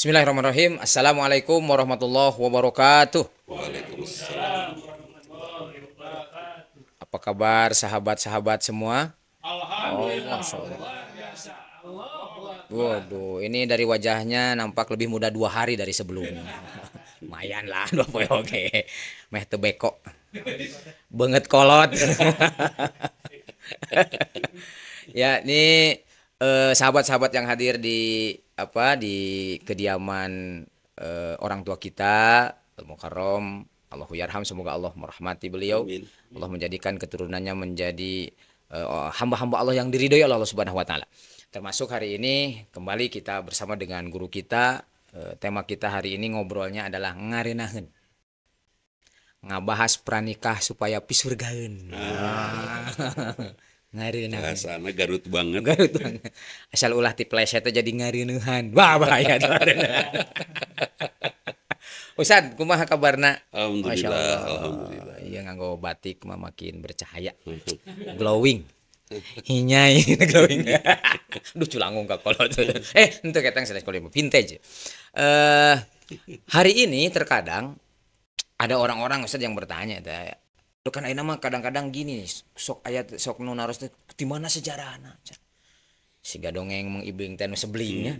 Bismillahirrahmanirrahim. Assalamualaikum warahmatullahi wabarakatuh. Waalaikumsalam. Apa kabar sahabat-sahabat semua? Alhamdulillah. Masya Allah. Luar biasa. Allahu Akbar. Waduh, ini dari wajahnya nampak lebih muda 2 hari dari sebelumnya. Lumayan lah, 20 oke. Meh teu beko. Banget kolot. Ya, ini sahabat-sahabat yang hadir di di kediaman orang tua kita, Al-Mukarram, Allahu yarham, semoga Allah merahmati beliau. Amin. Allah menjadikan keturunannya menjadi hamba-hamba Allah yang diridhoi oleh Allah Subhanahu wa taala. Termasuk hari ini kembali kita bersama dengan guru kita. Tema kita hari ini ngobrolnya adalah ngarenaheun. Ngabahas pranikah supaya pisurgaeun. Ngarenaheun. Bahasana Garut banget. Garut banget. Asal ulah ti pleset jadi ngareuneuhan. Wah bahaya tuh. Ustad, kumaha kabarna? Masya Alhamdulillah. Allah. Alhamdulillah. Iya nganggo batik mah makin bercahaya. Glowing. Hinyai glowing. Duh culangung ka kolot. Henteu ketang sanes kolot vintage. Hari ini terkadang ada orang-orang Ustad yang bertanya teh. Lu kan ayeuna mah kadang-kadang gini nih, sok ayat sok nu naros teh di mana sejarahna? Siga dongeng Mang Ibing teh nu seblingnya.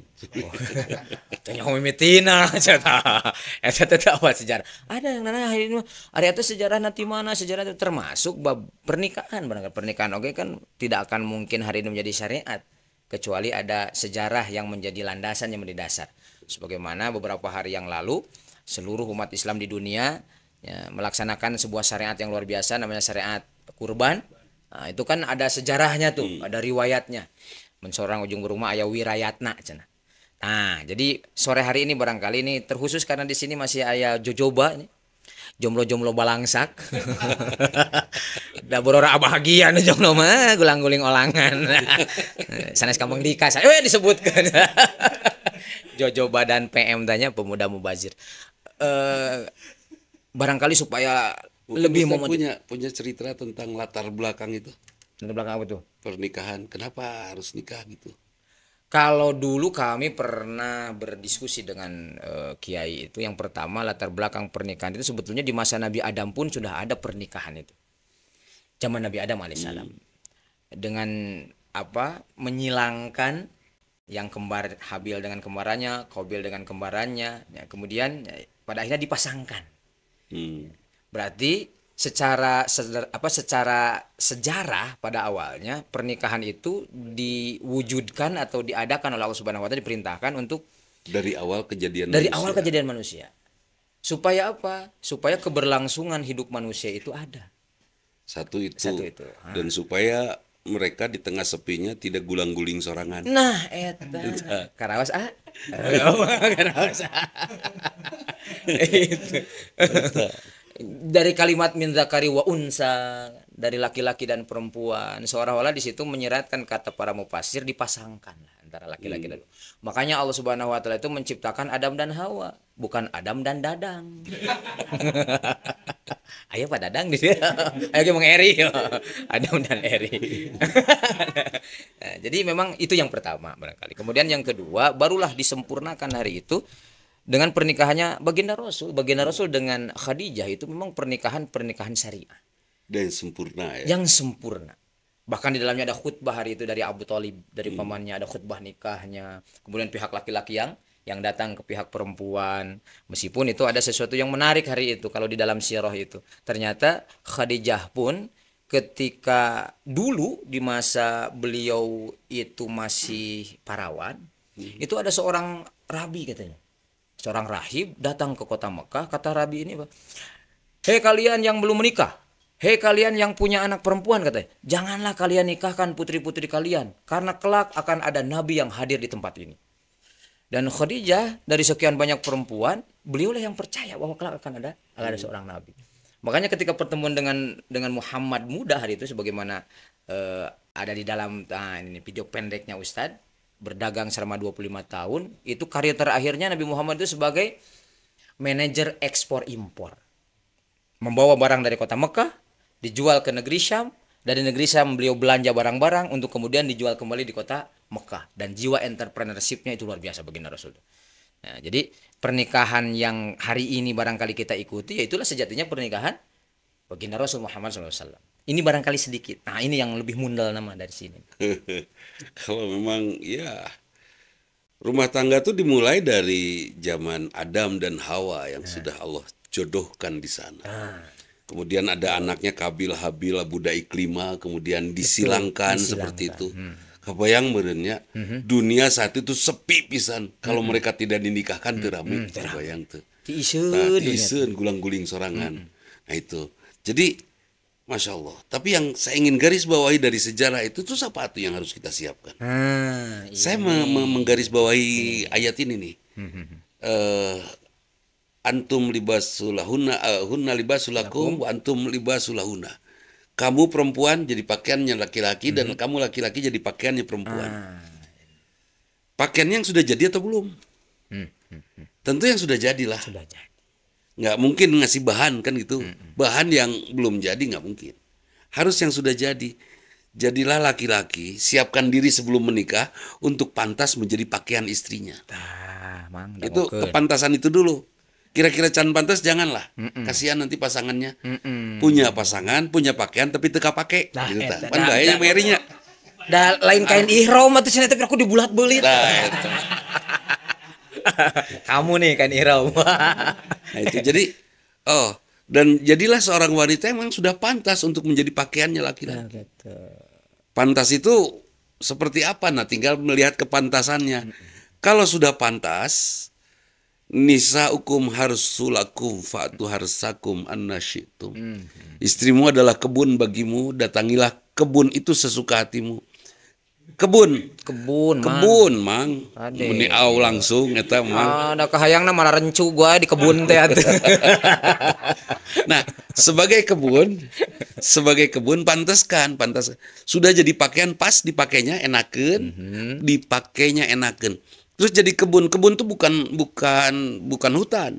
Tanya mimitina cenah. Eta teh apa sejarah? Ada yang nana hari ini ari eta sejarah nanti mana? Sejarah itu termasuk bab pernikahan. Barangkali pernikahan oke kan tidak akan mungkin hari ini menjadi syariat kecuali ada sejarah yang menjadi landasan, yang menjadi dasar. Sebagaimana beberapa hari yang lalu seluruh umat Islam di dunia ya, melaksanakan sebuah syariat yang luar biasa namanya syariat kurban. Nah, itu kan ada sejarahnya tuh, ada riwayatnya. Mensorang ujung rumah aya wirayatna cenah. Nah, jadi sore hari ini barangkali ini terkhusus karena di sini masih aya jojoba ini. Jomblo-jomblo balangsak. Da borora bahagia nu jomblo mah gulang-guling olangan. Sanes kampung dikas. Disebutkan. Jojoba dan PM tanya pemuda mubazir. Barangkali supaya Mungkin lebih Ustaz punya cerita tentang latar belakang itu di belakang apa tuh? pernikahan. Kenapa harus nikah gitu? Kalau dulu kami pernah berdiskusi dengan kiai itu, yang pertama latar belakang pernikahan itu sebetulnya di masa Nabi Adam pun sudah ada pernikahan itu. Zaman Nabi Adam alaihissalam. Dengan menyilangkan yang kembar Habil dengan kembarannya, Qabil dengan kembarannya, ya, kemudian ya, pada akhirnya dipasangkan. Berarti secara sejarah pada awalnya pernikahan itu diwujudkan atau diadakan oleh Allah Subhanahu wa taala, diperintahkan untuk Dari awal kejadian awal kejadian manusia. Supaya apa? Supaya keberlangsungan hidup manusia itu ada. Satu itu. Dan Dan supaya mereka di tengah sepinya tidak gulang-guling sorangan. nah eta karaos karaos itu. Dari kalimat min zakari wa unsa, dari laki-laki dan perempuan, seolah-olah di situ menyeratkan kata para mufassir dipasangkan antara laki-laki dan makanya Allah Subhanahu wa taala itu menciptakan Adam dan Hawa, bukan Adam dan Dadang. Ayo Pak Dadang di sini. Ayo Mang Eri. Adam dan Eri. Nah, jadi memang itu yang pertama barangkali. Kemudian yang kedua barulah disempurnakan hari itu dengan pernikahannya Baginda Rasul. Baginda Rasul dengan Khadijah itu memang pernikahan syariah. Dan sempurna ya. Yang sempurna. Bahkan di dalamnya ada khutbah hari itu dari Abu Thalib, dari pamannya, ada khutbah nikahnya. Kemudian pihak laki-laki yang datang ke pihak perempuan. Meskipun itu ada sesuatu yang menarik hari itu kalau di dalam sirah itu. Ternyata Khadijah pun ketika dulu di masa beliau itu masih parawan, itu ada seorang rabi katanya. Seorang rahib datang ke kota Mekah, kata rabi ini, "Hei kalian yang belum menikah, hei kalian yang punya anak perempuan," katanya, "janganlah kalian nikahkan putri-putri kalian, karena kelak akan ada nabi yang hadir di tempat ini." Dan Khadijah dari sekian banyak perempuan, beliaulah yang percaya bahwa kelak akan ada seorang nabi. Makanya ketika pertemuan dengan Muhammad muda hari itu, sebagaimana ada di dalam ini video pendeknya Ustadz, berdagang selama 25 tahun, itu karir terakhirnya Nabi Muhammad itu sebagai manajer ekspor impor. Membawa barang dari kota Mekah, dijual ke negeri Syam, dari negeri Syam beliau belanja barang-barang untuk kemudian dijual kembali di kota Mekah. Dan jiwa entrepreneurship-nya itu luar biasa baginda Rasul. Nah, jadi pernikahan yang hari ini barangkali kita ikuti, ya itulah sejatinya pernikahan baginda Rasul Muhammad SAW. Ini barangkali sedikit. Nah, ini yang lebih mundal nama dari sini. Kalau memang ya rumah tangga tuh dimulai dari zaman Adam dan Hawa yang sudah Allah jodohkan di sana. Kemudian ada anaknya Kabil, Habil, Buddha Iklima, kemudian disilangkan seperti itu. Kebayang merenya, dunia saat itu sepi pisan. Kalau mereka tidak dinikahkan terami, kebayang tuh. Tiiseun gulang-guling sorangan. Nah itu. Jadi, Masya Allah. Tapi yang saya ingin garis bawahi dari sejarah itu tuh apa tuh yang harus kita siapkan? Saya menggaris bawahi ayat ini nih. Antum libasulahuna, hunna libasulakum, wa antum libasulahuna. Kamu perempuan jadi pakaiannya laki-laki dan kamu laki-laki jadi pakaiannya perempuan. Pakaiannya yang sudah jadi atau belum? Tentu yang sudah jadilah. Sudah jadi. Nggak mungkin ngasih bahan kan gitu. Bahan yang belum jadi nggak mungkin. Harus yang sudah jadi. Jadilah laki-laki, siapkan diri sebelum menikah untuk pantas menjadi pakaian istrinya. Itu kepantasan itu dulu. Kira-kira can pantas janganlah. Kasihan nanti pasangannya. Punya pasangan, punya pakaian tapi teka pakai. Gitu ta. Kan bahayanya merinya. Lain kain ihram atau sini tapi aku dibulat-bulit. Kamu nih kain ihram. Nah itu jadi dan jadilah seorang wanita yang memang sudah pantas untuk menjadi pakaiannya laki-laki. Pantas itu seperti apa? Nah, tinggal melihat kepantasannya. Kalau sudah pantas, nisaukum harsulakum fa'tu harsakum annasyitum. Istrimu adalah kebun bagimu, datangilah kebun itu sesuka hatimu. Kebun mang meniau langsung eta mang. Ada kahayangna malah rencu gua di kebun teh. Nah, sebagai kebun pantas sudah jadi pakaian pas dipakainya enakeun, dipakainya enakeun. Terus jadi kebun tuh bukan hutan.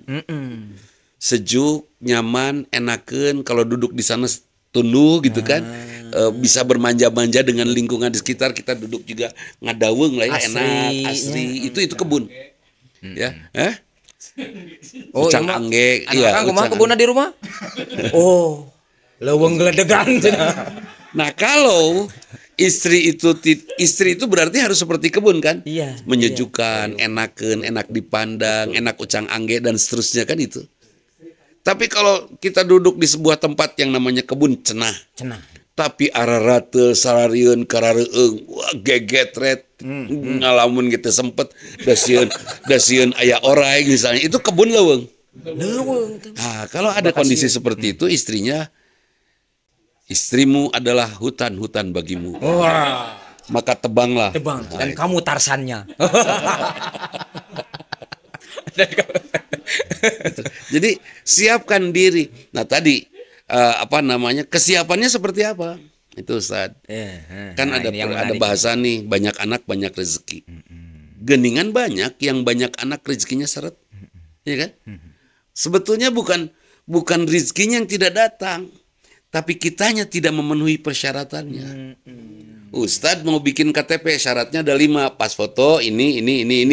Sejuk, nyaman, enakeun kalau duduk di sana tunduh gitu kan. Bisa bermanja-manja dengan lingkungan di sekitar, kita duduk juga ngadaweng lah ya, enak, asri. Itu kebun. Ya, ucang angge, iya. Kumaha kebunna di rumah? Oh, leuweung geledegan. Nah, kalau istri itu berarti harus seperti kebun kan? Iya. Menyejukkan, enakeun, enak dipandang, enak ucang angge dan seterusnya kan itu. Tapi kalau kita duduk di sebuah tempat yang namanya kebun cenah. Tapi ararateul sararieun karareueung wah gegetret ngalamun gitu sempet da sieun aya orai misalnya itu kebun leuweung. Nah, kalau ada kondisi seperti itu istrimu adalah hutan-hutan bagimu. Wah. Maka tebanglah. Dan kamu Tarsannya. Jadi siapkan diri. Nah, tadi kesiapannya seperti apa? Itu Ustaz. Kan ada bahasa nih, banyak anak banyak rezeki. Geningan banyak, yang banyak anak rezekinya seret. Iya kan? Sebetulnya bukan rezekinya yang tidak datang, tapi kitanya tidak memenuhi persyaratannya. Ustadz mau bikin KTP syaratnya ada 5, pas foto ini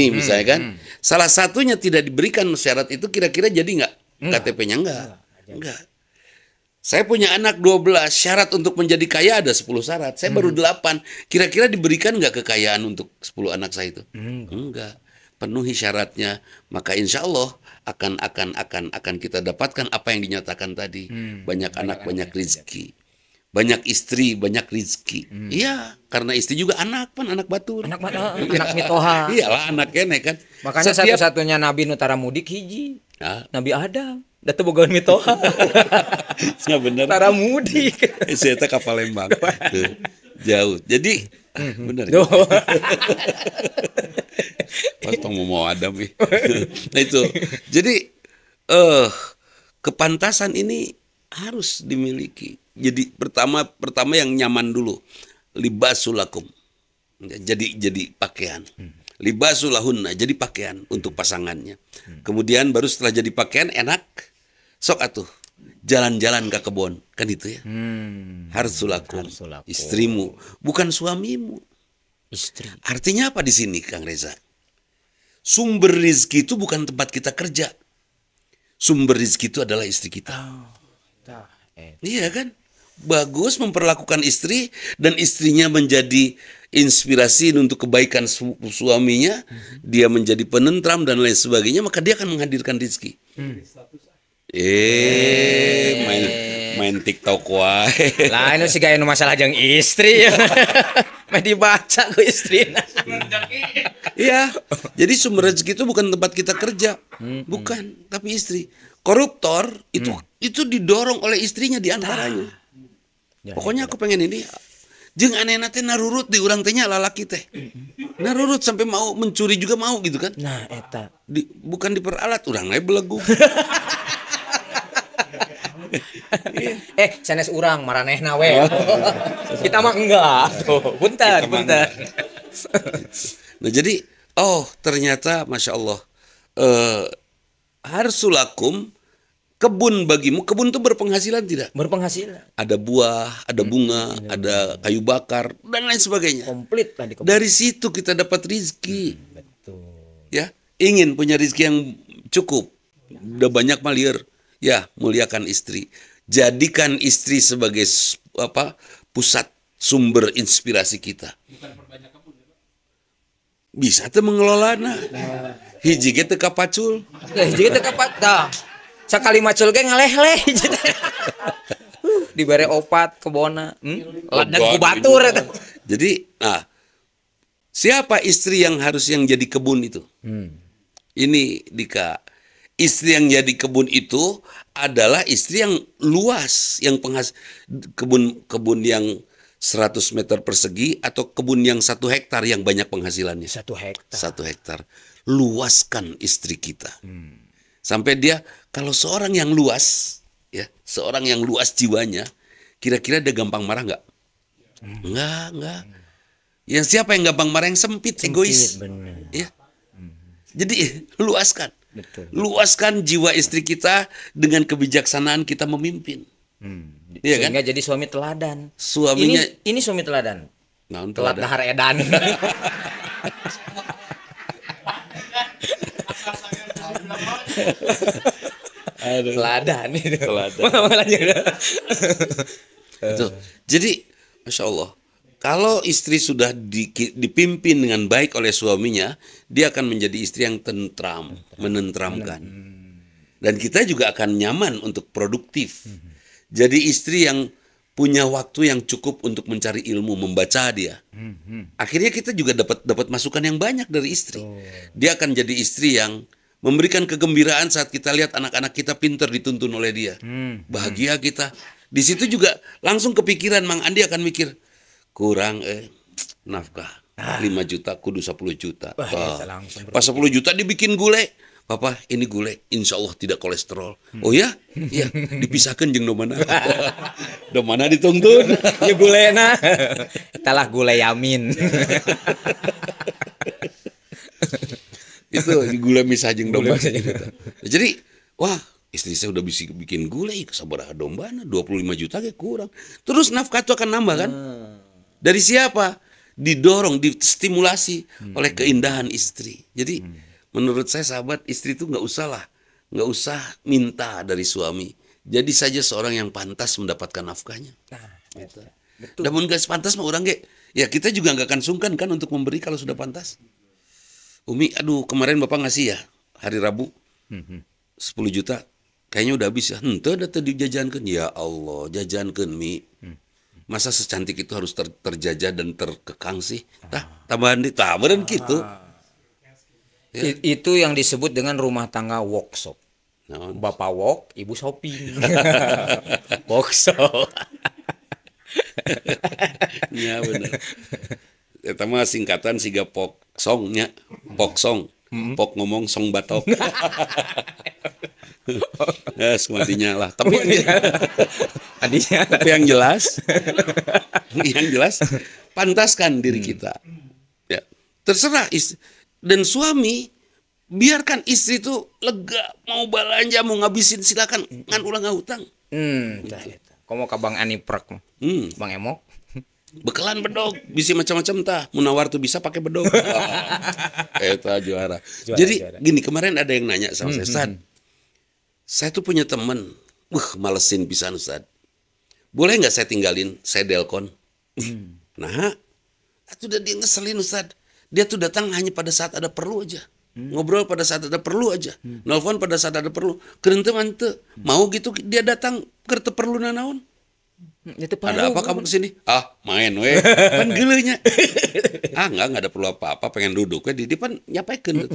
misalnya kan. Salah satunya tidak diberikan syarat itu, kira-kira jadi nggak? KTP-nya enggak. Saya punya anak 12, syarat untuk menjadi kaya ada 10 syarat. Saya baru 8. Kira-kira diberikan nggak kekayaan untuk 10 anak saya itu? Enggak. Penuhi syaratnya, maka insya Allah akan kita dapatkan apa yang dinyatakan tadi. Banyak anak, banyak rezeki. Banyak istri, banyak rezeki. Iya, karena istri juga anak batur. Anak mitoha. Iyalah anak kene kan. Makanya satu-satunya nabi nutara mudik hiji. Nabi Adam. Datu bogawan mitoha. Nggak bener. Tara mudik. Saya kapal Lembang. Jauh. Jadi bener. Pas mau Adam nih. Nah itu. Jadi kepantasan ini harus dimiliki. Jadi pertama yang nyaman dulu. Libasulakum. Jadi pakaian. Libasulahunna, jadi pakaian untuk pasangannya. Kemudian baru setelah jadi pakaian enak, sok atuh jalan-jalan ke kebun, kan itu ya. Harsulakum, istrimu, bukan suamimu. Istri. Artinya apa di sini, Kang Reza? sumber rizki itu bukan tempat kita kerja. Sumber rizki itu adalah istri kita. Iya kan? Bagus memperlakukan istri dan istrinya menjadi inspirasi untuk kebaikan suaminya, dia menjadi penentram dan lain sebagainya, maka dia akan menghadirkan rizki. Main TikTok wae. Lah ini sih gaya masalah jeung istri. Mah dibaca ku istrina. Iya. Jadi sumber rezeki itu bukan tempat kita kerja. Bukan, tapi istri. Koruptor itu didorong oleh istrinya di antaranya. Pokoknya aku pengen ini. Jeung anehna teh narurut di urang teh nya lalaki teh. Narurut sampai mau mencuri juga mau gitu kan. Nah, eta. Bukan diperalat, urang we belegu. Sanes urang maranehna we. Kita mah enggak. Tuh, punten. Nah, jadi ternyata Masya Allah, harsulakum, kebun bagimu. Kebun itu berpenghasilan tidak? Berpenghasilan. Ada buah, ada bunga, ada kayu bakar dan lain sebagainya. Komplit lah di kebun. Dari situ kita dapat rizki. Betul. Ya, ingin punya rizki yang cukup. Udah banyak malir. Ya, muliakan istri. Jadikan istri sebagai pusat sumber inspirasi kita. Bisa tuh mengelola hiji ge teu kapacul. Hiji teh kapacul. Sakali macul ge ngaleh-leh. Dibere opat kebona. Ladang ku batur eta. Jadi, siapa istri yang harus yang jadi kebun itu? Ini Dika. Istri yang jadi kebun itu adalah istri yang luas, yang kebun yang 100 meter persegi atau kebun yang 1 hektar yang banyak penghasilannya. 1 hektar. 1 hektar. Luaskan istri kita. Sampai dia, kalau seorang yang luas, ya, seorang yang luas jiwanya, kira-kira dia gampang marah nggak? Enggak. Yang siapa yang gampang marah? Yang sempit egois. Bener. Ya. Jadi luaskan. Betul. Luaskan jiwa istri kita dengan kebijaksanaan kita memimpin. Iya kan? Sehingga jadi suami teladan. Suaminya ini suami teladan. Naon Telat teladan? dahar edan. Teladan itu. Itu. Jadi, Masya Allah, kalau istri sudah dipimpin dengan baik oleh suaminya, dia akan menjadi istri yang tentram, menentramkan. Dan kita juga akan nyaman untuk produktif. Jadi istri yang punya waktu yang cukup untuk mencari ilmu, membaca dia. Akhirnya kita juga dapat masukan yang banyak dari istri. Dia akan jadi istri yang memberikan kegembiraan saat kita lihat anak-anak kita pintar dituntun oleh dia. Bahagia kita. Di situ juga langsung kepikiran Mang Andi akan mikir, kurang nafkah 5 juta kudu 10 juta. Pas 10 juta dibikin gulai. Papa, ini gulai, insya Allah tidak kolesterol. Oh ya? Iya, dipisahkan jeung domana. Domana dituntun. Ya gulai na. Italah gulai yamin. Itu gulai misah jeung domba. Jadi, wah, istri saya udah bisa bikin gulai, sabaraha dombana 25 juta kayak kurang. Terus nafkah itu akan nambah kan? Dari siapa? Didorong, distimulasi oleh keindahan istri. Jadi menurut saya sahabat, istri itu nggak usah minta dari suami. Jadi saja seorang yang pantas mendapatkan nafkahnya. Betul. Namun nggak pantas mah orang ya kita juga nggak akan sungkan kan untuk memberi kalau sudah pantas. Umi, aduh kemarin bapak ngasih ya hari Rabu 10 juta, kayaknya udah habis ya. Henteu da teu dijajankeun. Ya Allah, jajankeun Mi. Masa secantik itu harus terjajah dan terkekang sih? Tambahan tambahan gitu. Ya. Itu yang disebut dengan rumah tangga workshop. Bapak walk, ibu shopping. Workshop. Ya benar. Eta mah singkatan siga pok songnya, pok song. Pok ngomong song batok. Ya, sematinya lah. Tapi yang jelas, pantaskan diri kita. Ya, terserah dan suami biarkan istri itu lega, mau belanja, mau ngabisin silakan, ngan ulah ngahutang. Komo ka Bang Ani Prak, Bang Emok. Bekalan bedog, bisa macam-macam tah. Munawar tuh bisa pakai bedog. Eta juara. Jadi juara. gini, kemarin ada yang nanya sama saya, Ustad, saya tuh punya temen, malesin pisan Ustad. Boleh nggak saya tinggalin, saya delkon? Nah, itu udah dia ngeselin Ustad. Dia tuh datang hanya pada saat ada perlu aja. Ngobrol pada saat ada perlu aja. Nelfon pada saat ada perlu. Kerente mante. Mau gitu dia datang kerete perlu nanaon. Ada apa kamu kesini? Ah, main weh. Kan gelenya. Enggak ada perlu apa-apa, pengen duduk we di depan nyapaikeun.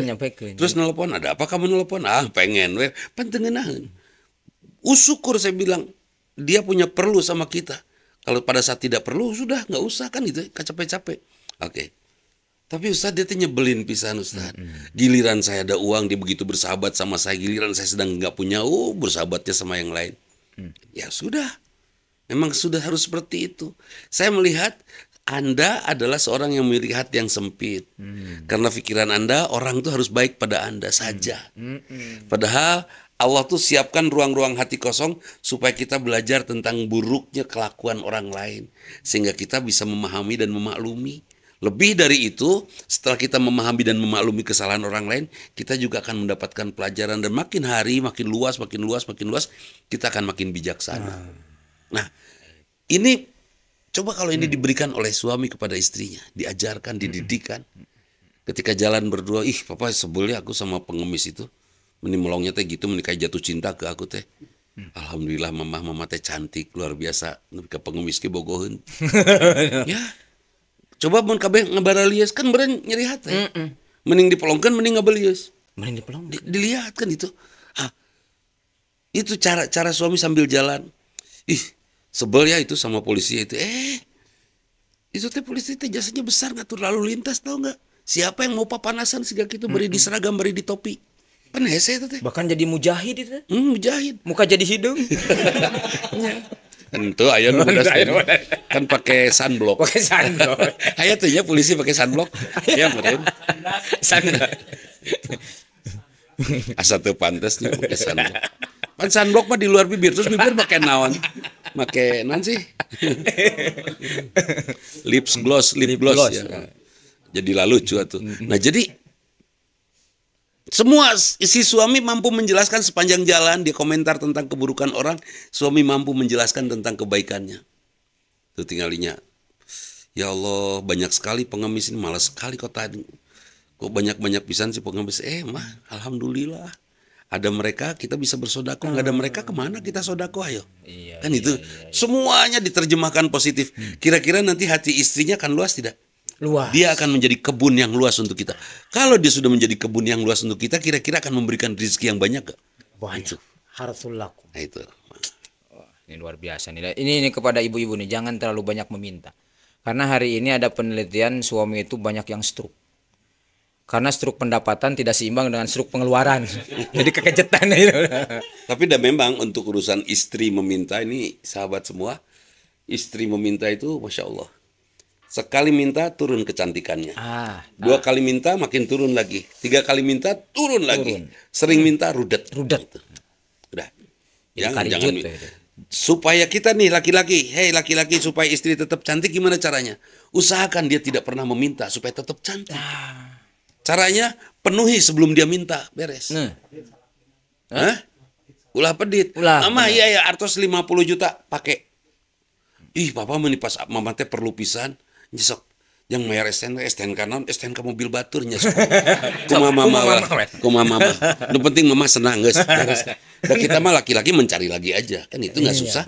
Terus nelpon, ada apa kamu nelpon? Ah, pengen weh. Pan teu ngeunaheun. Usyukur saya bilang, dia punya perlu sama kita. Kalau pada saat tidak perlu sudah nggak usah kan gitu, capek-capek. Oke. Tapi Ustaz dia tuh nyebelin pisan Ustaz. Giliran saya ada uang dia begitu bersahabat sama saya, giliran saya sedang nggak punya, bersahabatnya sama yang lain. Ya sudah. Memang sudah harus seperti itu. Saya melihat Anda adalah seorang yang memiliki hati yang sempit. Karena pikiran Anda, orang tuh harus baik pada Anda saja. Padahal Allah tuh siapkan ruang-ruang hati kosong supaya kita belajar tentang buruknya kelakuan orang lain. Sehingga kita bisa memahami dan memaklumi. Lebih dari itu, setelah kita memahami dan memaklumi kesalahan orang lain, kita juga akan mendapatkan pelajaran. Dan makin hari, makin luas, kita akan makin bijaksana. Nah, ini coba kalau ini diberikan oleh suami kepada istrinya, diajarkan, dididikan. Ketika jalan berdua, papa sebel ya aku sama pengemis itu. Meni melongnya teh gitu, menikah jatuh cinta ke aku teh. Alhamdulillah mama teh cantik, luar biasa. Ke pengemis ke bogoheun. Ya, coba mun kabeh ngabaralius kan beren nyeri hati. Mending dipelongkeun, mending ngabalius. Mending dipelong. Dilihat kan itu. Itu cara suami sambil jalan. Sebel ya itu sama polisi itu. Itu teh polisi teh jasanya besar ngatur lalu lintas, tahu nggak? Siapa yang mau papanasan sehingga gitu beri di seragam, beri di topi. Kan hese itu teh. Bahkan jadi mujahid itu. Mujahid. Muka jadi hidung. Tentu aya nu kan pakai sunblock. Pakai sunblock. Aya tuh ya polisi pakai sunblock. Ya meureun. Sunblock. Asa teu pantesnya pakai sunblock. Pan sunblock mah di luar bibir, terus bibir pakai naon? Pakai naon sih? lip gloss ya. Jadi lucu tuh. Nah, jadi semua si suami mampu menjelaskan sepanjang jalan, dia komentar tentang keburukan orang, suami mampu menjelaskan tentang kebaikannya. Tuh tinggalinya. Ya Allah, banyak sekali pengemis ini, malas sekali kok tadi. Kok banyak pisan sih pengemis. Mah, alhamdulillah. Ada mereka kita bisa bersodako, nggak ada mereka kemana kita sodako, ayo. Kan itu semuanya diterjemahkan positif. Kira-kira nanti hati istrinya akan luas tidak? Luas. Dia akan menjadi kebun yang luas untuk kita. Kalau dia sudah menjadi kebun yang luas untuk kita, kira-kira akan memberikan rezeki yang banyak gak? Banyak. Harsul lakum. Nah, itu. Ini luar biasa nih. Ini kepada ibu-ibu nih, jangan terlalu banyak meminta. Karena hari ini ada penelitian suami itu banyak yang stroke. Karena struk pendapatan tidak seimbang dengan struk pengeluaran. Jadi kekejetan itu. Tapi dah memang untuk urusan istri meminta ini sahabat semua, istri meminta itu Masya Allah. Sekali minta turun kecantikannya. 2 kali minta makin turun lagi. 3 kali minta turun lagi. Sering minta rudet. Gitu. Udah. Jangan. Supaya kita nih laki-laki, laki-laki supaya istri tetap cantik gimana caranya? Usahakan dia tidak pernah meminta supaya tetap cantik. Caranya penuhi sebelum dia minta, beres. Ulah pedit. Mama iya artos 50 juta pakai. Papa meni pas mama teh perlu pisan. Nyesok yang mayar STNK non STNK mobil batur nyesok. Kumaha mama. Nu penting mama senang geus. Dan kita mah laki-laki mencari lagi aja. Kan itu enggak susah.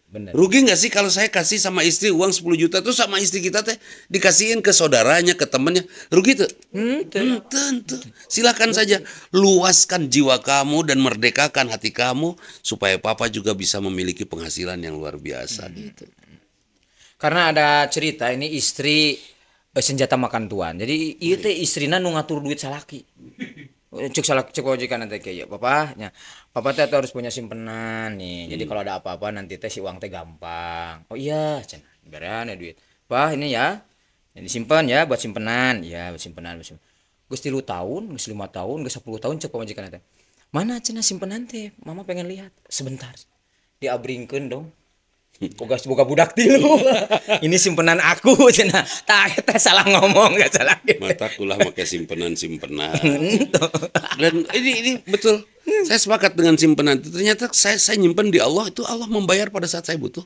Bener. Rugi nggak sih kalau saya kasih sama istri uang 10 juta tuh sama istri kita teh dikasihin ke saudaranya, ke temennya, rugi tuh? Tentu. Silakan saja luaskan jiwa kamu dan merdekakan hati kamu supaya papa juga bisa memiliki penghasilan yang luar biasa gitu. Karena ada cerita ini istri senjata makan tuan. Jadi ieu teh istrina nu ngatur duit salaki. Cek wajikan nanti kayak papanya. Papa teh harus punya simpenan nih. Jadi kalau ada apa-apa nanti teh si uang teh gampang. Oh iya, cenah. Berean ya duit. Pak ini ya. Ini simpan ya buat simpenan. Ya, buat simpenan. Geus 3 tahun, geus 5 tahun, geus 10 tahun cek wajikan teh. Mana cenah simpenan teh? Mama pengen lihat. Sebentar. Diabringkeun dong. boga budak tilu. Ini simpenan aku cenah. Tah eta salah ngomong enggak salah. Mata kulah make simpenan. Dan ini betul. Saya sepakat dengan simpenan itu. Ternyata saya nyimpen di Allah, itu Allah membayar pada saat saya butuh.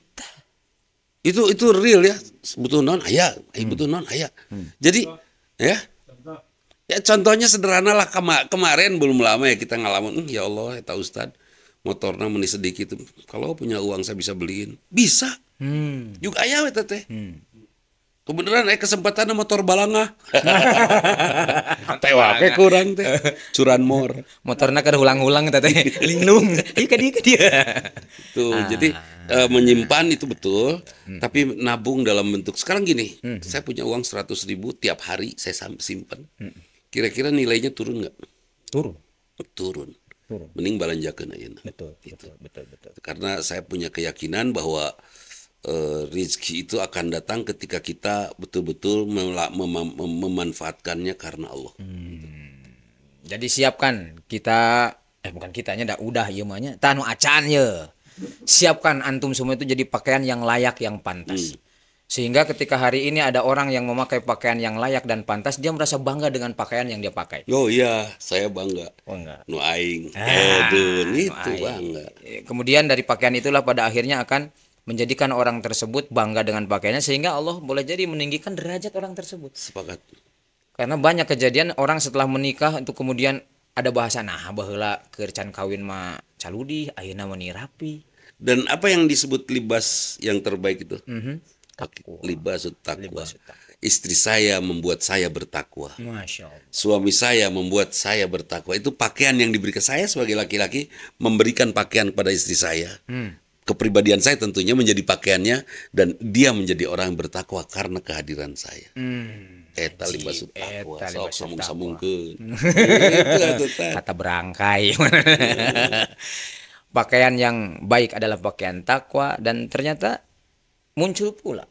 Itu real ya. Butuh non aya, butuh non aya. Jadi ya contohnya sederhana lah, kemarin belum lama ya kita ngalamin, ya Allah ya Ustad, motornya meni sedikit, kalau punya uang saya bisa beliin, bisa. Juga aya we teh. Kebenaran kesempatan motor balangah. Teh wae kurang teh. Curanmor. Motorna kada ulang-ulang teh. Linglung. Ieu ka dia. Tuh, jadi menyimpan itu betul, tapi nabung dalam bentuk sekarang gini, saya punya uang 100.000 tiap hari saya simpan. Kira-kira nilainya turun nggak? Turun. Mending balanjakeun ayeuna. Betul. Karena saya punya keyakinan bahwa rezeki itu akan datang ketika kita betul-betul memanfaatkannya karena Allah. Jadi siapkan kita, bukan kitanya, udah ieu mah nya, tah nu acan ye. Siapkan antum semua itu jadi pakaian yang layak, yang pantas. Sehingga ketika hari ini ada orang yang memakai pakaian yang layak dan pantas, dia merasa bangga dengan pakaian yang dia pakai. Oh iya, saya bangga. Bangga. Nu aing. Aduh, itu bangga. Kemudian dari pakaian itulah pada akhirnya akan menjadikan orang tersebut bangga dengan pakaiannya, sehingga Allah boleh jadi meninggikan derajat orang tersebut. Sepakat. Karena banyak kejadian orang setelah menikah untuk kemudian ada bahasa, nah baheula keur can kawin mah caludi, ayeuna meuni rapi. Dan apa yang disebut libas yang terbaik itu? Libas takwa. Istri saya membuat saya bertakwa. Masya Allah. Suami saya membuat saya bertakwa. Itu pakaian yang diberikan saya sebagai laki-laki, memberikan pakaian kepada istri saya. Kepribadian saya tentunya menjadi pakaiannya, dan dia menjadi orang yang bertakwa karena kehadiran saya. Eta libas takwa. Sok sambung-sambungkeun. Kata berangkai. Pakaian yang baik adalah pakaian takwa, dan ternyata muncul pula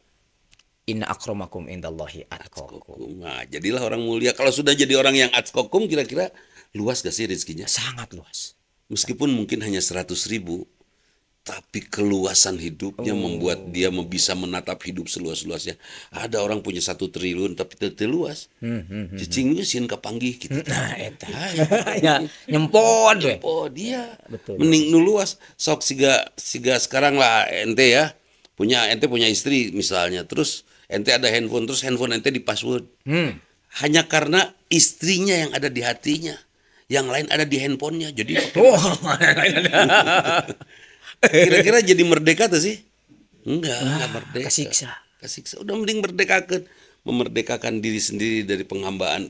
inna akramakum indallahi atqakum. Nah, jadilah orang mulia. Kalau sudah jadi orang yang atqakum, kira-kira luas gak sih rezekinya? Sangat luas. Meskipun mungkin hanya 100.000, tapi keluasan hidupnya membuat dia bisa menatap hidup seluas-luasnya. Ada orang punya 1 triliun tapi tidak luas. Cicingnya sieun kapanggih gitu. Nah, eta. Ya, nyempot we. Oh, dia. Betul. Mending nu luas. Sok siga sekarang lah ente ya. Ente punya istri misalnya, terus ente ada handphone, terus handphone ente di password. Hanya karena istrinya yang ada di hatinya, yang lain ada di handphonenya. Jadi kira-kira jadi merdeka tuh sih? Enggak merdeka. Kesiksa. Udah mending merdekakan, memerdekakan diri sendiri dari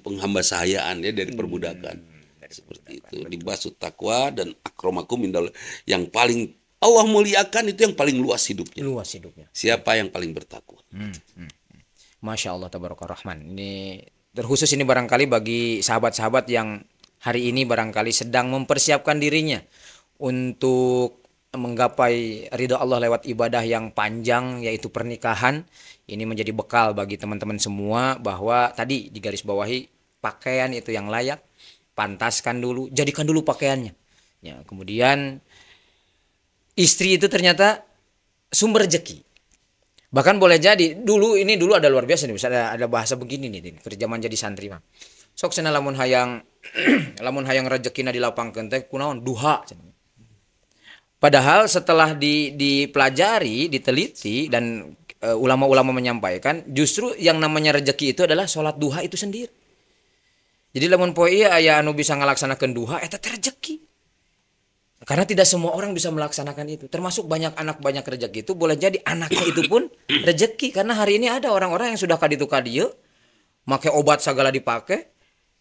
penghambasayaan ya, dari perbudakan. Seperti itu. Libasut takwa dan akramakum indallah, yang paling Allah muliakan itu yang paling luas hidupnya. Siapa yang paling bertakwa? Masya Allah tabarakallah rahman. Ini terkhusus ini barangkali bagi sahabat-sahabat yang hari ini barangkali sedang mempersiapkan dirinya untuk menggapai ridha Allah lewat ibadah yang panjang, yaitu pernikahan. Ini menjadi bekal bagi teman-teman semua bahwa tadi digarisbawahi, pakaian itu yang layak, pantaskan dulu, jadikan dulu pakaiannya. Ya, kemudian istri itu ternyata sumber rezeki. Bahkan boleh jadi dulu ada luar biasa nih, misalnya ada bahasa begini nih, kerjaman jadi santri mah. Sok cenah lamun hayang rezekina dilapangkeun teh kunaon duha. Padahal setelah dipelajari, diteliti, dan ulama-ulama menyampaikan, justru yang namanya rezeki itu adalah sholat duha itu sendiri. Jadi lamun poe ieu aya anu bisa ngalaksanakeun duha eta teh rezeki. Karena tidak semua orang bisa melaksanakan itu. Termasuk banyak anak banyak rezeki itu, boleh jadi anaknya itu pun rezeki. Karena hari ini ada orang-orang yang sudah kaditu kadieu, make obat segala dipakai,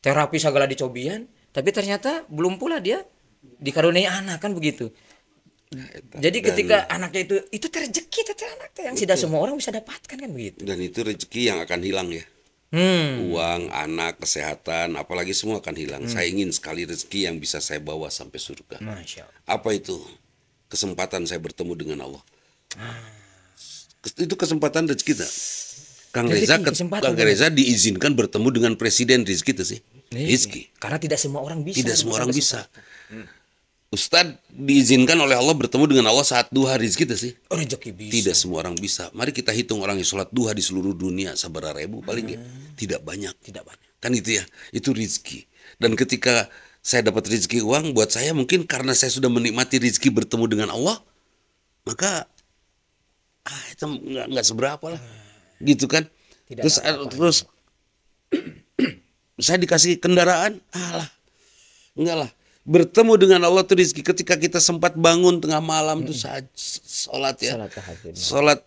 terapi segala dicobian, tapi ternyata belum pula dia dikaruniai anak, kan begitu. Jadi ketika anaknya itu rezeki, itu anak yang tidak semua orang bisa dapatkan, kan begitu. Dan itu rezeki yang akan hilang ya. Uang, anak, kesehatan, apalagi semua akan hilang. Saya ingin sekali rezeki yang bisa saya bawa sampai surga. Masya Allah. Apa itu? Kesempatan saya bertemu dengan Allah. Itu kesempatan rezeki tak? Kang Reza diizinkan bertemu dengan presiden, rezeki itu sih. Rezeki. Karena tidak semua orang bisa. Tidak semua orang bisa. Ustadz diizinkan oleh Allah bertemu dengan Allah saat duha, rezeki itu sih? Oh, rezeki bisa. Tidak semua orang bisa. Mari kita hitung orang yang sholat duha di seluruh dunia sabar ribu paling tidak banyak. Tidak banyak. Kan itu ya, itu rezeki. Dan ketika saya dapat rezeki uang, buat saya mungkin karena saya sudah menikmati rezeki bertemu dengan Allah, maka itu nggak seberapa lah, gitu kan? Tidak Terus saya dikasih kendaraan, enggak lah. Bertemu dengan Allah itu rezeki. Ketika kita sempat bangun tengah malam tuh sholat ya. Salat tahajud. Sholat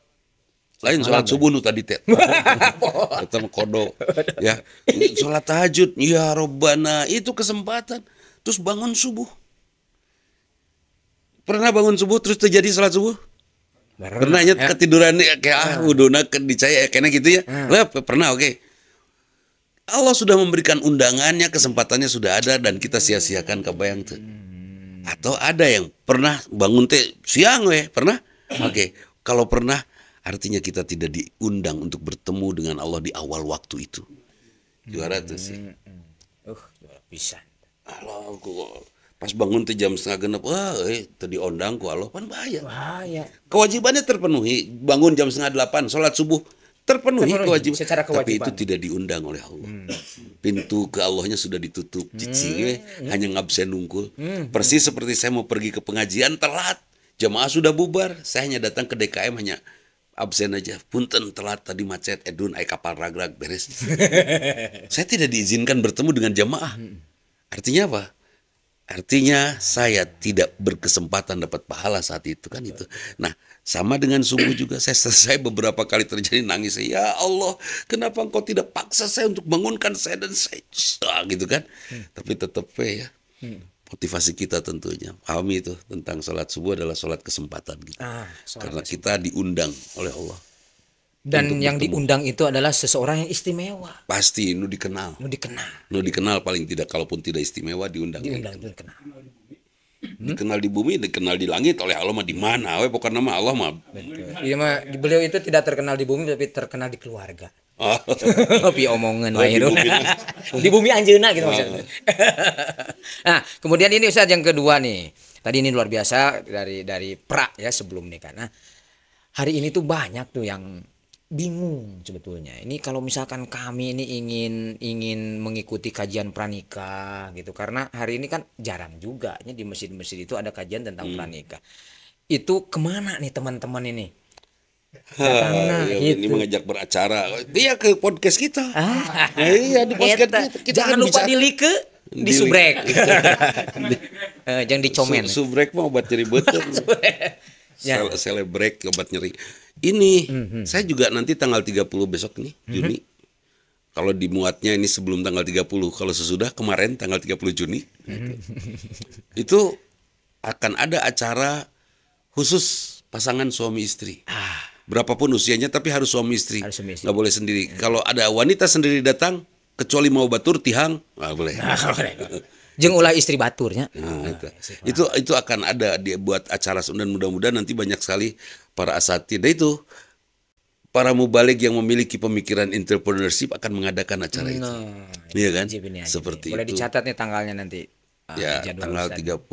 lain sholat subuh nu tadi teh. Kita kodo ya. Sholat tahajud, ya Robbana, itu kesempatan. Terus bangun subuh. Pernah bangun subuh terus terjadi sholat subuh? Pernahnya ketiduran kayak wuduna dicaya kayaknya gitu ya. Pernah, oke. Allah sudah memberikan undangannya, kesempatannya sudah ada dan kita sia-siakan kebayang tuh. Atau ada yang pernah bangun teh siang pernah? Oke. Kalau pernah artinya kita tidak diundang untuk bertemu dengan Allah di awal waktu itu. Juara tuh sih. Juara pisan. Allah, pas bangun teh jam 5:30, tadi ondang ku Allah kan bahaya. Kewajibannya terpenuhi, bangun jam 7:30, sholat subuh terpenuhi kewajiban. Secara kewajiban. Tapi itu tidak diundang oleh Allah. Pintu ke Allahnya sudah ditutup, cicing hanya ngabsen nungkul. Persis seperti saya mau pergi ke pengajian telat, jamaah sudah bubar, saya hanya datang ke DKM hanya absen aja. Punten telat tadi macet, edun ai kapal ragrag beres. Saya tidak diizinkan bertemu dengan jamaah. Artinya apa? Artinya saya tidak berkesempatan dapat pahala saat itu kan itu. Nah, sama dengan subuh juga saya selesai beberapa kali terjadi nangis. Ya Allah, kenapa engkau tidak paksa saya untuk bangunkan saya dan saya gitu kan. Tapi tetap ya. Motivasi kita tentunya. Pahami itu tentang sholat subuh adalah sholat kesempatan gitu. Karena kita diundang oleh Allah. Dan yang diundang itu adalah seseorang yang istimewa. Pasti nu dikenal. Nu dikenal paling tidak, kalaupun tidak istimewa diundang. Dikenal. Dikenal di bumi, dikenal di langit oleh Allah mah di mana? Pokoknya nama Allah mah. Iya mah beliau itu tidak terkenal di bumi tapi terkenal di keluarga. Tapi omongan di bumi anjeuna gitu maksudnya. Nah, kemudian ini Ustaz yang kedua nih. Tadi ini luar biasa dari pra ya sebelum nikah. Nah, hari ini tuh banyak tuh yang bingung sebetulnya. Ini kalau misalkan kami ini ingin mengikuti kajian pranikah gitu, karena hari ini kan jarang juga di masjid-masjid itu ada kajian tentang pranikah. Itu kemana nih teman-teman ini? Ini Gitu. mengajak beracara. Dia ke podcast kita. Iya di podcast kita. Jangan lupa di subrek. Jangan dicomen. Subrek mah obat nyeri beuteung. Selebrek obat nyeri. Ini saya juga nanti tanggal 30 besok nih Juni. Kalau dimuatnya ini sebelum tanggal 30, kalau sesudah kemarin tanggal 30 Juni. Itu akan ada acara khusus pasangan suami istri. Berapapun usianya tapi harus suami istri. Nggak boleh sendiri. Kalau ada wanita sendiri datang kecuali mau batur tihang, nggak boleh. Jeung ulah istri baturnya. Itu akan ada dia buat acara dan mudah-mudahan nanti banyak sekali para asatidz itu para mubalik yang memiliki pemikiran entrepreneurship akan mengadakan acara itu. Iya kan? Seperti boleh itu. dicatat nih tanggalnya nanti. Ya, tanggal 30.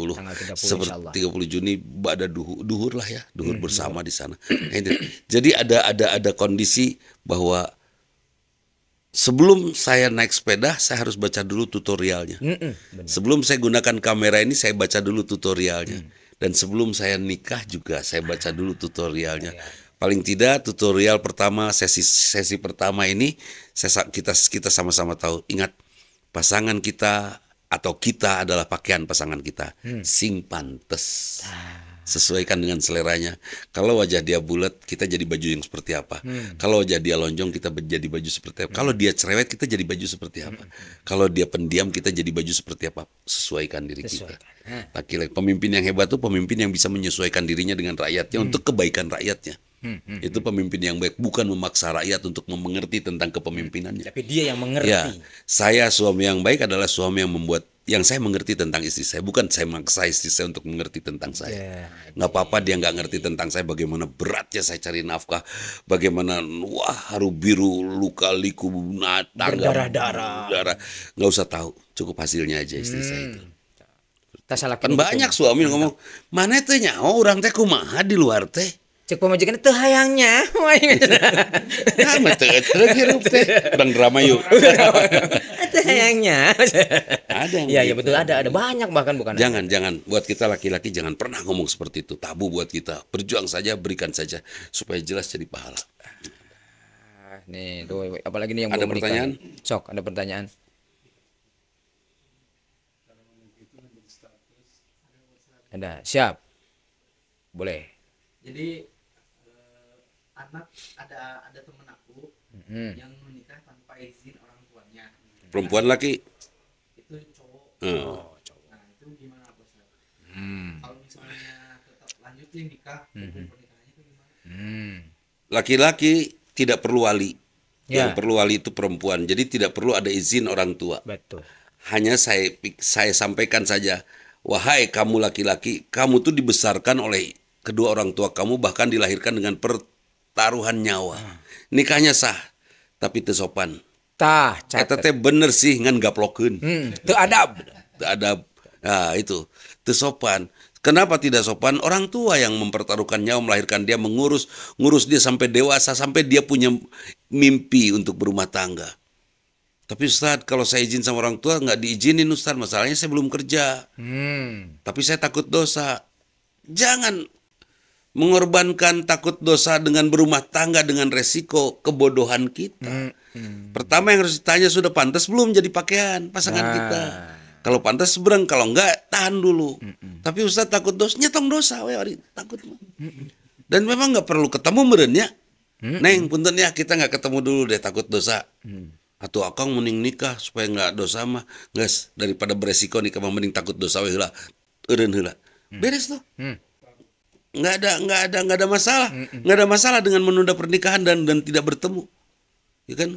Seperti 30 Juni ada duhur lah ya, duhur bersama di sana. Jadi ada kondisi bahwa sebelum saya naik sepeda, saya harus baca dulu tutorialnya. Sebelum saya gunakan kamera ini, saya baca dulu tutorialnya. Dan sebelum saya nikah juga, saya baca dulu tutorialnya. Paling tidak tutorial pertama, sesi pertama ini, kita sama-sama tahu. Ingat, pasangan kita atau kita adalah pakaian pasangan kita. Sing pantes. Sesuaikan dengan seleranya. Kalau wajah dia bulat, kita jadi baju yang seperti apa. Kalau wajah dia lonjong, kita jadi baju seperti apa. Kalau dia cerewet, kita jadi baju seperti apa. Kalau dia pendiam, kita jadi baju seperti apa. Sesuaikan diri kita. Laki-laki pemimpin yang hebat itu pemimpin yang bisa menyesuaikan dirinya dengan rakyatnya untuk kebaikan rakyatnya. Itu pemimpin yang baik, bukan memaksa rakyat untuk mengerti tentang kepemimpinannya. Tapi dia yang mengerti. Ya, saya suami yang baik adalah suami yang membuat yang saya mengerti tentang istri saya, bukan saya maksa istri saya untuk mengerti tentang saya. Nggak apa-apa dia nggak ngerti tentang saya, bagaimana beratnya saya cari nafkah, bagaimana haru biru, luka liku, darah, nggak usah tahu, cukup hasilnya aja istri saya itu. Tas laki Kan banyak suami ngomong, "Mana teh nyaho urang teh kumaha di luar teh?" cek pemajikan teu hayangnya. Nah, mah teu hirup teh. Urang drama yuk. Teu hayangnya. Ada yang Iya, iya begitu. betul ada bahang bahkan bukan. Jangan buat kita laki-laki jangan pernah ngomong seperti itu. Tabu buat kita. Berjuang saja, berikan saja supaya jelas jadi pahala. Nih, tuh apalagi nih yang Ada belum menikah. pertanyaan? Sok, ada pertanyaan. Ada, siap. Boleh. Jadi anak ada temen aku yang menikah tanpa izin orang tuanya. Perempuan laki. Itu cowok. Nah, itu gimana Bos? Kalau misalnya tetap lanjutin nikah, pernikahannya itu gimana? Laki-laki tidak perlu wali. Ya. Yang perlu wali itu perempuan. Jadi tidak perlu ada izin orang tua. Betul. Hanya saya sampaikan saja, wahai kamu laki-laki, kamu tuh dibesarkan oleh kedua orang tua kamu, bahkan dilahirkan dengan pertaruhan nyawa. Nikahnya sah, tapi teu sopan. Tah, Eta catet. teh bener sih ngan gaplokeun. Teu adab. Teu adab. Nah, itu teu sopan. Kenapa tidak sopan? Orang tua yang mempertaruhkan nyawa melahirkan dia, ngurus dia sampai dewasa, sampai dia punya mimpi untuk berumah tangga. Tapi Ustadz, kalau saya izin sama orang tua nggak diizinin Ustadz, masalahnya saya belum kerja. Tapi saya takut dosa. Jangan mengorbankan takut dosa dengan berumah tangga dengan resiko kebodohan kita. Pertama yang harus ditanya, sudah pantas belum jadi pakaian pasangan kita? Kalau pantas seberang, kalau enggak tahan dulu. Tapi Ustadz takut dosa, nyetong dosa, takut. Dan memang nggak perlu ketemu merenya. Neng, punten ya kita nggak ketemu dulu deh, takut dosa. Atau akang mending nikah supaya nggak dosa mah, guys, daripada beresiko nikah mah mending takut dosa we heula, eureun heula. Beres tuh. Nggak ada masalah. Nggak ada masalah dengan menunda pernikahan dan tidak bertemu. Ya kan?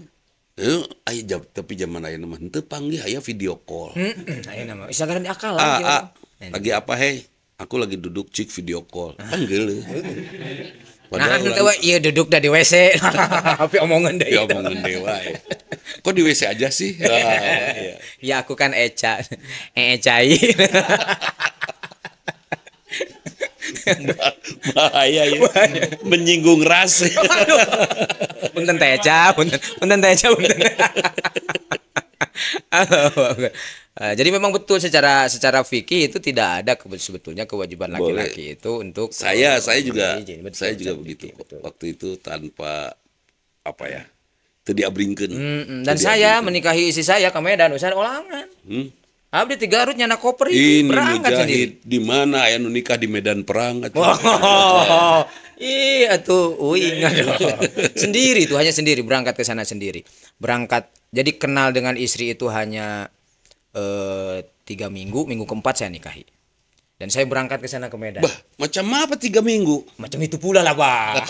Tapi zaman aya mah henteu panggih aya video call. Aya nama Instagram akal Lagi apa hei? Aku lagi duduk cik video call. Kan geuleuh. Nah, henteu ieu duduk da di WC. Tapi omongan deui. Ya omongan dewa. Kok di WC aja sih? Iya. Ya aku kan Eca. Ecai. Bahaya ya. Menyinggung ras. Punten teh Eca, punten teh Eca, punten. Jadi memang betul secara fikih itu tidak ada sebetulnya kewajiban laki-laki itu untuk saya juga izin. Betul, saya juga secara begitu fikih, kok. betul. Waktu itu tanpa apa ya? Teu diabringkeun. Dan saya menikahi istri saya ke Medan usaha olangan. Abdi 3 harus nyana koper itu Ini berangkat sendiri. Mujahid di mana aya nu nikah di Medan Perang atuh. Oh, iya tuh, ingat dong. Sendiri tuh, hanya sendiri berangkat ke sana sendiri. Berangkat, jadi kenal dengan istri itu hanya 3 minggu, minggu keempat saya nikahi. Dan saya berangkat ke sana ke Medan. Bah, macam apa 3 minggu? Macam itu pula lah, Bang.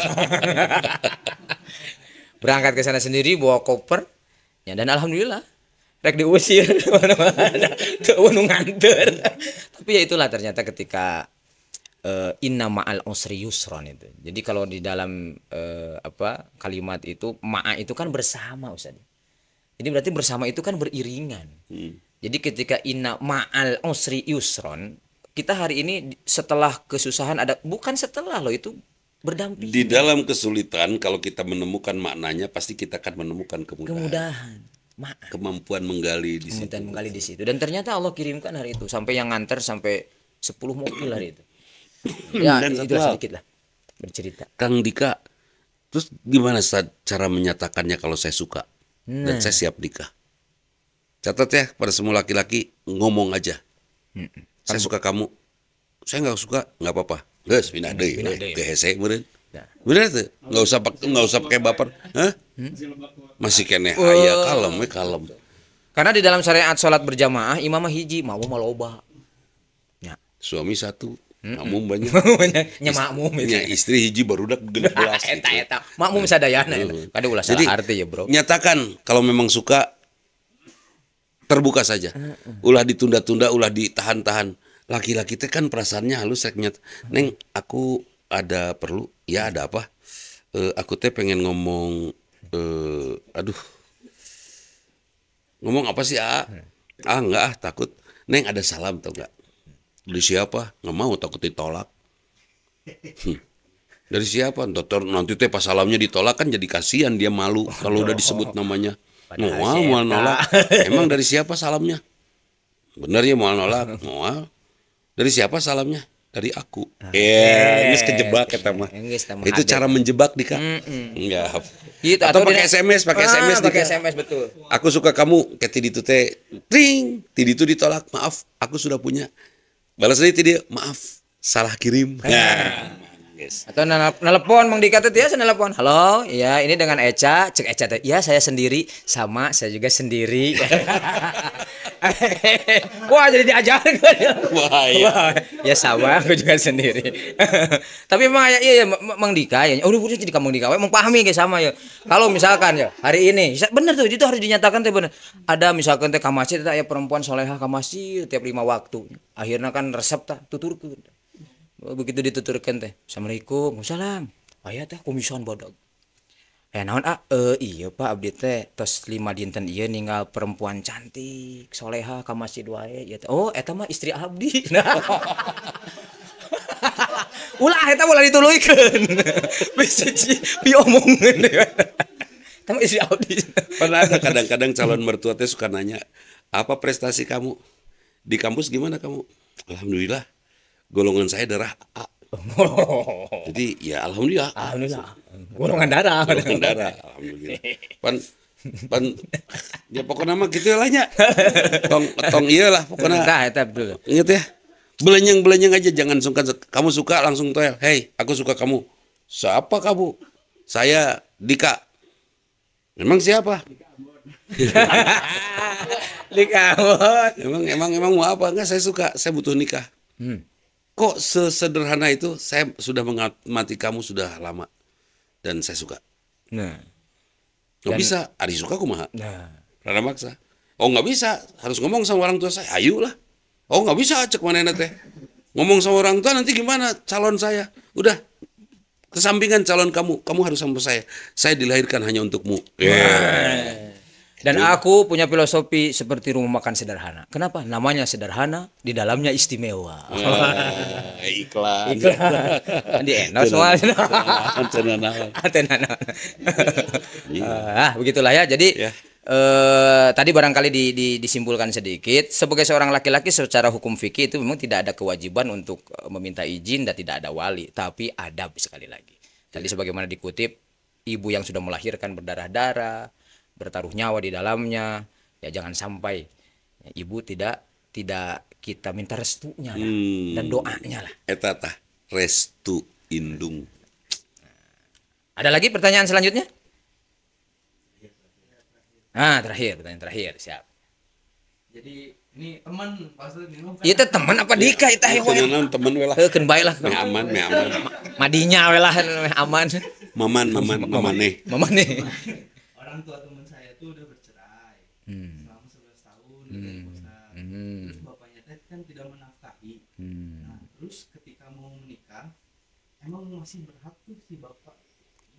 Berangkat ke sana sendiri bawa koper. Ya, dan alhamdulillah rek diusir mana-mana. Tuh nganter. Tapi ya itulah ternyata ketika inna ma'al usri yusron itu. Jadi kalau di dalam kalimat itu ma'a itu kan bersama Ustaz. Jadi berarti bersama itu kan beriringan. Jadi ketika inna ma'al usri yusron, kita hari ini setelah kesusahan ada, bukan setelah loh, itu berdampingan. Di dalam kesulitan kalau kita menemukan maknanya pasti kita akan menemukan kemudahan. Kemampuan menggali di situ. Menggali di situ. Dan ternyata Allah kirimkan hari itu sampai yang nganter sampai 10 mobil hari itu. Ya, Dan itu sedikit lah bercerita. Kang Dika, terus gimana cara menyatakannya kalau saya suka dan saya siap nikah? Catat ya, pada semua laki-laki ngomong aja. Saya suka kamu, saya nggak suka, nggak apa-apa. Guys, pindah deh, ke hese meureun. Bener tuh, nggak usah pakai baper. Hah? Masih kene aya kalem. Karena di dalam syariat sholat berjamaah imamah hiji, makmum loba. Ya. Suami satu, makmum banyak. Nya makmum itu. Ya, istri hiji barudak 16. Eta. Makmum sadayana. Kada ulah salah arti ya, Bro. Nyatakan kalau memang suka, terbuka saja. Ulah ditunda-tunda, ulah ditahan-tahan. Laki-laki teh kan perasaannya halus, Neng, aku ada perlu. Ya, ada apa? Aku teh pengen ngomong ngomong apa sih enggak takut. Neng ada salam tau enggak? Dari siapa? Nggak mau, takut ditolak. Dari siapa? Nanti teh pas salamnya ditolak kan jadi kasihan, dia malu kalau udah disebut namanya. Mau nolak. Emang dari siapa salamnya? Bener ya mau nolak. Mau. Dari siapa salamnya? Dari aku. Ini kejebak kata mah. Itu cara menjebak Dika. Enggak. Gitu, atau pakai SMS, pakai SMS betul. Aku suka kamu, kayak tadi itu teh, tring, tadi itu ditolak, maaf, aku sudah punya. Balas lagi tadi, maaf, salah kirim. Yes. Atau nelpon Mang Dika teh ya, nelpon. Halo, ya ini dengan Eca, cek Eca teh. Ya saya sendiri, sama saya juga sendiri. Wah jadi diajarin. Wah, ya sama, aku juga sendiri. Tapi emang iya Mang Dika ya. Udah jadi Mang Dika, emang pahami kayak sama ya. Kalau misalkan ya hari ini, bener tuh itu harus dinyatakan teh bener. Ada misalkan teh kamasi teh ya perempuan solehah kamasi tiap 5 waktu. Akhirnya kan resep tah tuturkeun. Begitu dituturkan teh, assalamualaikum, waalaikumsalam, ayah teh kumisan bodoh. Naon iya pak abdi teh tos 5 dinten iya ninggal perempuan cantik, soleha ka masjid wae. Ya oh eta mah istri abdi. Ulah eta ulah dituluykeun. Bisa diomongkeun. Eta mah istri abdi. Pernah ada kadang-kadang calon mertua teh suka nanya, apa prestasi kamu di kampus, gimana kamu? Alhamdulillah. Golongan saya darah A. Jadi ya alhamdulillah. Golongan darah. Alhamdulillah. Pan ya pokoknya mah gitu lah nya. Tong iyalah pokoknya. Tah eta betul. Ingat ya. Belenyeng aja, jangan sungkan. Kamu suka langsung toel. Hey, aku suka kamu. Siapa kamu? Saya Dika. Memang siapa? Dika. Emang mau apa? Enggak, saya suka. Saya butuh nikah. Kok sesederhana itu? Saya sudah mengamati kamu sudah lama dan saya suka. Nah, nggak bisa. Ari suka kumaha? Nah, rada maksa. Oh nggak bisa, harus ngomong sama orang tua saya. Ayo lah. Oh nggak bisa, cek mana teh. Ngomong sama orang tua nanti gimana? Calon saya. Udah kesampingan calon kamu. Kamu harus sama saya. Saya dilahirkan hanya untukmu. Dan aku punya filosofi seperti rumah makan sederhana. Kenapa? Namanya sederhana, di dalamnya istimewa. Iklan. Di enos semua. Begitulah ya. Jadi tadi barangkali disimpulkan sedikit. Sebagai seorang laki-laki secara hukum fikih itu memang tidak ada kewajiban untuk meminta izin dan tidak ada wali. Tapi adab sekali lagi. Tadi sebagaimana dikutip, ibu yang sudah melahirkan berdarah-darah, bertaruh nyawa di dalamnya, ya jangan sampai ibu tidak kita minta restunya lah, dan doanya lah. Eta tah restu indung. Ada lagi pertanyaan selanjutnya? Pertanyaan terakhir, siap. Jadi ini teman pasti minum. Itu teman apa Dika itu ya? Teman we lah. Heukeun bae lah. Aman. Madinya we lah aman. Maman nih. Orang tua teman saya tuh udah bercerai selama 11 tahun gitu ya. Terus bapaknya teh kan tidak menafkahi. Nah, terus ketika mau menikah emang masih berhak tuh si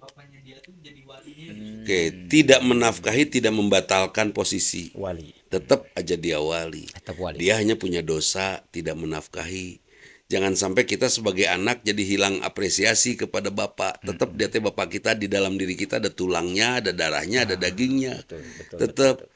bapaknya dia tuh jadi walinya. Oke, tidak menafkahi tidak membatalkan posisi Wali. Tetap aja dia wali. Dia hanya punya dosa tidak menafkahi. Jangan sampai kita sebagai anak jadi hilang apresiasi kepada bapak. Tetap dia teh bapak kita, di dalam diri kita ada tulangnya, ada darahnya, ada dagingnya. Tetap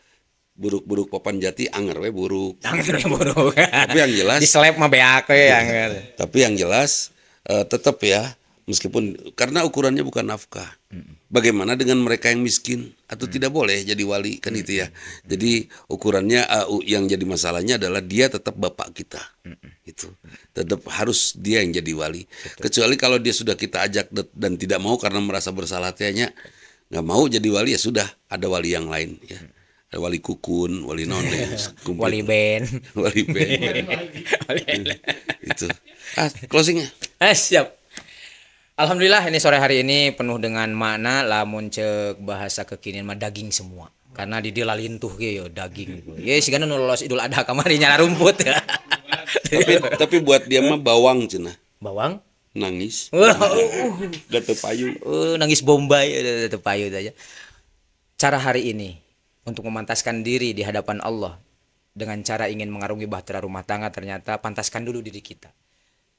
buruk-buruk papan jati anger we buruk. Tapi yang jelas di slap mah beak we anger. Tapi yang jelas tetap ya, meskipun karena ukurannya bukan nafkah. Bagaimana dengan mereka yang miskin atau tidak boleh jadi wali kan itu ya. Jadi ukurannya yang jadi masalahnya adalah dia tetap bapak kita. Itu tetap harus dia yang jadi wali. Kecuali kalau dia sudah kita ajak dan tidak mau karena merasa bersalah tianya nggak mau jadi wali, ya sudah ada wali yang lain ya. Ada wali kukun, wali nones, wali band. Itu. Closingnya. Siap. Alhamdulillah ini sore hari ini penuh dengan makna, lamun cek bahasa kekinian mah daging semua. Karena di dilalintuh ge yo daging. Ye sigana nu lolos Idul Adha kamari nyala rumput. tapi buat dia mah bawang cenah. Bawang? Nangis. Gak tepayu. Nangis Bombay tepayu saja. Cara hari ini untuk memantaskan diri di hadapan Allah dengan cara ingin mengarungi bahtera rumah tangga, ternyata pantaskan dulu diri kita.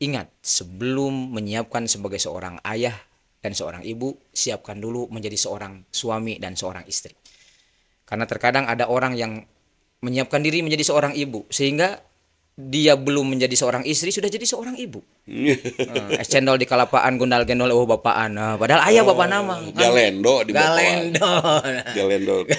Ingat, sebelum menyiapkan sebagai seorang ayah dan seorang ibu, siapkan dulu menjadi seorang suami dan seorang istri. Karena terkadang ada orang yang menyiapkan diri menjadi seorang ibu, sehingga dia belum menjadi seorang istri sudah jadi seorang ibu. Es cendol di kalapaan, gundal gendol oh bapaan. Padahal ayah bapak nama. Galendo di Galendo. Galendo.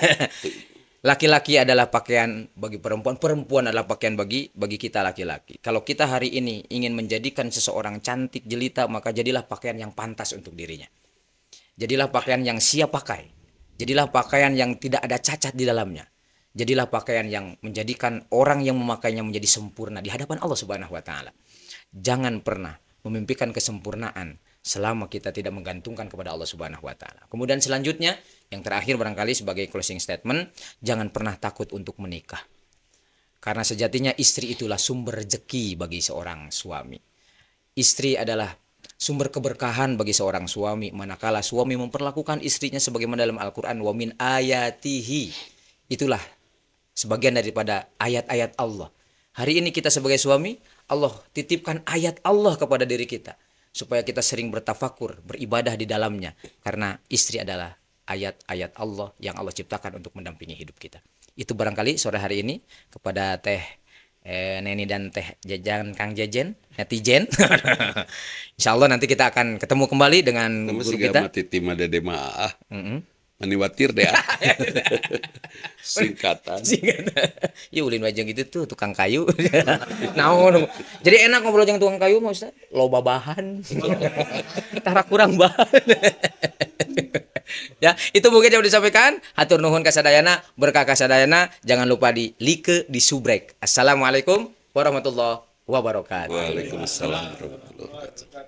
Laki-laki adalah pakaian bagi perempuan, perempuan adalah pakaian bagi kita laki-laki. Kalau kita hari ini ingin menjadikan seseorang cantik jelita, maka jadilah pakaian yang pantas untuk dirinya. Jadilah pakaian yang siap pakai. Jadilah pakaian yang tidak ada cacat di dalamnya. Jadilah pakaian yang menjadikan orang yang memakainya menjadi sempurna di hadapan Allah Subhanahu wa taala. Jangan pernah memimpikan kesempurnaan selama kita tidak menggantungkan kepada Allah Subhanahu wa taala. Kemudian selanjutnya, yang terakhir barangkali sebagai closing statement, jangan pernah takut untuk menikah. Karena sejatinya istri itulah sumber rezeki bagi seorang suami. Istri adalah sumber keberkahan bagi seorang suami manakala suami memperlakukan istrinya sebagaimana dalam Al-Qur'an, wa min ayatihi. Itulah sebagian daripada ayat-ayat Allah. Hari ini kita sebagai suami, Allah titipkan ayat Allah kepada diri kita supaya kita sering bertafakur, beribadah di dalamnya, karena istri adalah ayat-ayat Allah yang Allah ciptakan untuk mendampingi hidup kita. Itu barangkali sore hari ini kepada Teh Neni dan Teh Jajan Kang Jejen netizen. Insya Allah nanti kita akan ketemu kembali dengan guru kita. Maniwatir deh. Singkatan. Ya ulin wajeng gitu tuh tukang kayu. Nah, jadi enak ngobrol jeung tukang kayu mah Ustaz. Loba bahan. Tara kurang bahan. Ya, itu mungkin yang disampaikan. Hatur nuhun kasadayana, berkah kasadayana. Jangan lupa di like, di subrek. Assalamualaikum warahmatullahi wabarakatuh. Waalaikumsalam warahmatullahi wabarakatuh.